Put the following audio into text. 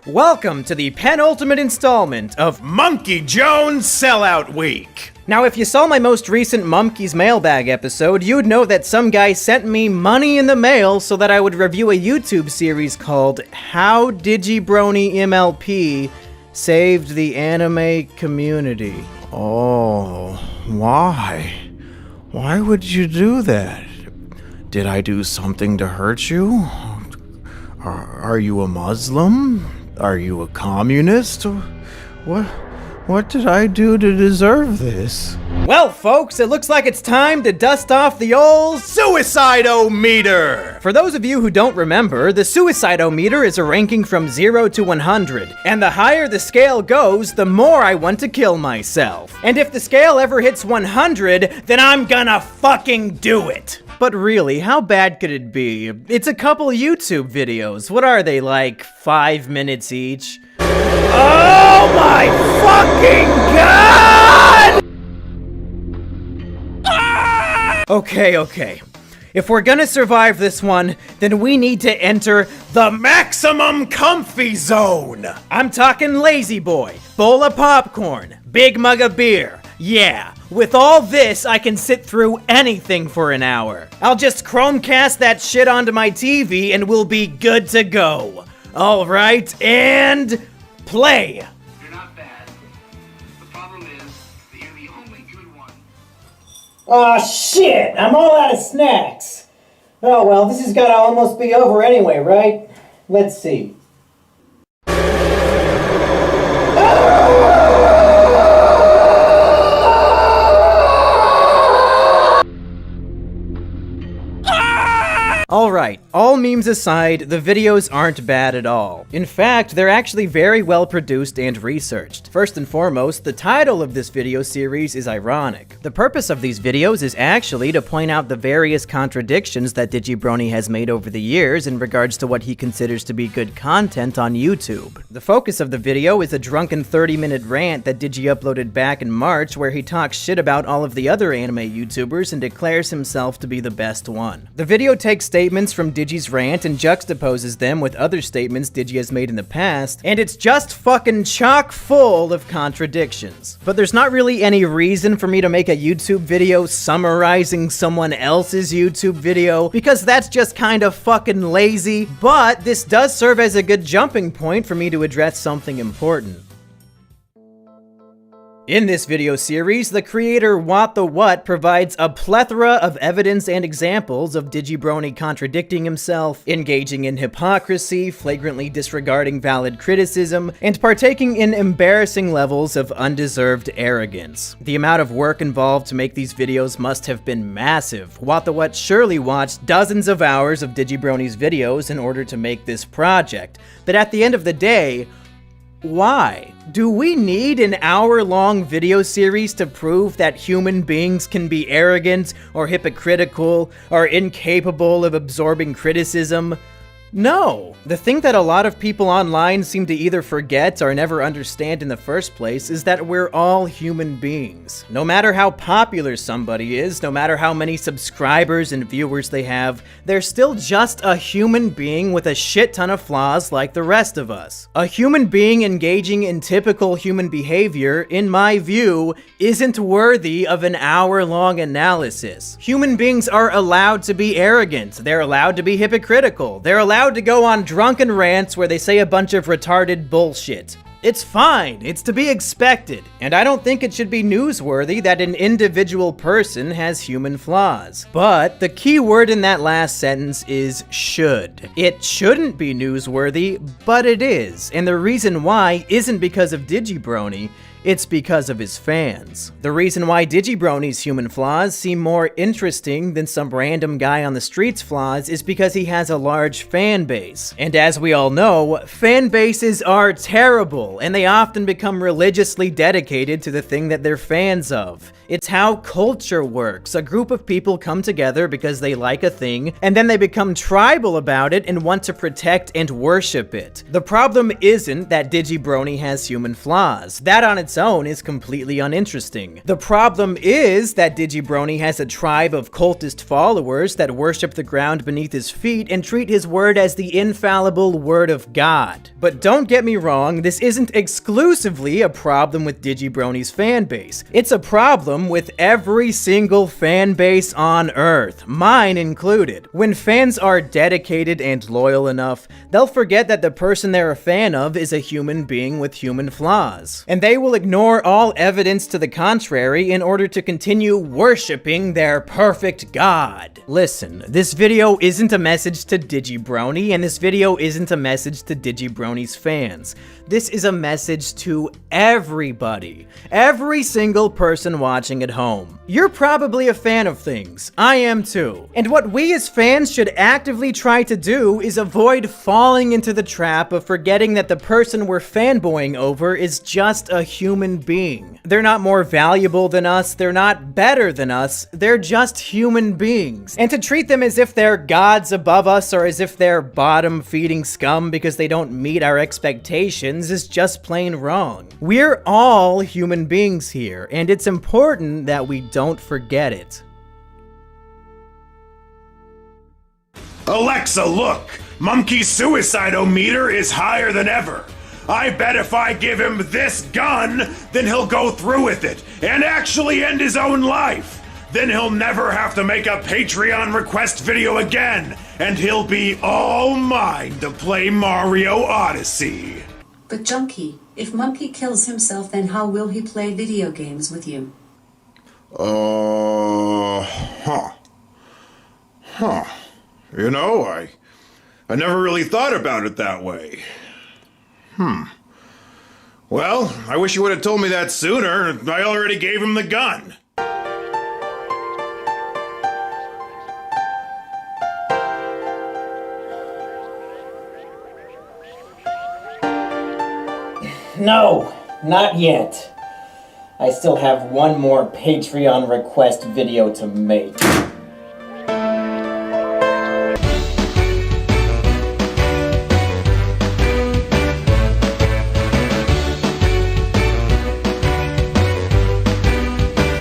Welcome to the penultimate installment of Monkey Jones Sellout Week! Now, if you saw my most recent Mumkeys Mailbag episode, you'd know that some guy sent me money in the mail so that I would review a YouTube series called How Digibrony MLP Saved the Anime Community. Oh, why? Why would you do that? Did I do something to hurt you? Are you a Muslim? Are you a communist? What did I do to deserve this? Well, folks, it looks like it's time to dust off the old Suicide-O-Meter! For those of you who don't remember, the Suicide-O-Meter is a ranking from 0 to 100, and the higher the scale goes, the more I want to kill myself. And if the scale ever hits 100, then I'm gonna fucking do it! But really, how bad could it be? It's a couple YouTube videos. What are they, like 5 minutes each? Oh my fucking god! Okay. If we're gonna survive this one, then we need to enter the maximum comfy zone! I'm talking lazy boy, bowl of popcorn, big mug of beer. Yeah, with all this, I can sit through anything for an hour. I'll just Chromecast that shit onto my TV and we'll be good to go. Alright, and play! You're not bad. The problem is that you're the only good one. Aw, shit! I'm all out of snacks! Oh well, this has gotta almost be over anyway, right? Let's see. Alright, all memes aside, the videos aren't bad at all. In fact, they're actually very well produced and researched. First and foremost, the title of this video series is ironic. The purpose of these videos is actually to point out the various contradictions that Digibrony has made over the years in regards to what he considers to be good content on YouTube. The focus of the video is a drunken 30-minute rant that Digi uploaded back in March where he talks shit about all of the other anime YouTubers and declares himself to be the best one. The video takes statements from Digi's rant and juxtaposes them with other statements Digi has made in the past, and it's just fucking chock full of contradictions. But there's not really any reason for me to make a YouTube video summarizing someone else's YouTube video, because that's just kind of fucking lazy, but this does serve as a good jumping point for me to address something important. In this video series, the creator What the What provides a plethora of evidence and examples of Digibrony contradicting himself, engaging in hypocrisy, flagrantly disregarding valid criticism, and partaking in embarrassing levels of undeserved arrogance. The amount of work involved to make these videos must have been massive. What the What surely watched dozens of hours of Digibrony's videos in order to make this project. But at the end of the day, why? Do we need an hour-long video series to prove that human beings can be arrogant, or hypocritical, or incapable of absorbing criticism? No. The thing that a lot of people online seem to either forget or never understand in the first place is that we're all human beings. No matter how popular somebody is, no matter how many subscribers and viewers they have, they're still just a human being with a shit ton of flaws like the rest of us. A human being engaging in typical human behavior, in my view, isn't worthy of an hour-long analysis. Human beings are allowed to be arrogant, they're allowed to be hypocritical, they're allowed to go on drunken rants where they say a bunch of retarded bullshit. It's fine, it's to be expected, and I don't think it should be newsworthy that an individual person has human flaws. But the key word in that last sentence is should. It shouldn't be newsworthy, but it is, and the reason why isn't because of Digibrony, it's because of his fans. The reason why Digibrony's human flaws seem more interesting than some random guy on the street's flaws is because he has a large fan base. And as we all know, fan bases are terrible, and they often become religiously dedicated to the thing that they're fans of. It's how culture works. A group of people come together because they like a thing, and then they become tribal about it and want to protect and worship it. The problem isn't that Digibrony has human flaws. That on its its own is completely uninteresting. The problem is that Digibrony has a tribe of cultist followers that worship the ground beneath his feet and treat his word as the infallible word of God. But don't get me wrong, this isn't exclusively a problem with Digibrony's fanbase. It's a problem with every single fanbase on Earth, mine included. When fans are dedicated and loyal enough, they'll forget that the person they're a fan of is a human being with human flaws. And they will ignore all evidence to the contrary in order to continue worshipping their perfect God. Listen, this video isn't a message to Digibrony, and this video isn't a message to Digibrony's fans. This is a message to everybody. Every single person watching at home. You're probably a fan of things. I am too. And what we as fans should actively try to do is avoid falling into the trap of forgetting that the person we're fanboying over is just a human being. They're not more valuable than us, they're not better than us, they're just human beings. And to treat them as if they're gods above us or as if they're bottom-feeding scum because they don't meet our expectations is just plain wrong. We're all human beings here, and it's important that we don't forget it. Alexa, look! Monkey's suicide-o-meter is higher than ever. I bet if I give him this gun, then he'll go through with it and actually end his own life. Then he'll never have to make a Patreon request video again, and he'll be all mine to play Mario Odyssey. But Junkie, if Monkey kills himself, then how will he play video games with you? You know, I never really thought about it that way. Well, I wish you would have told me that sooner. I already gave him the gun. No, not yet. I still have one more Patreon request video to make.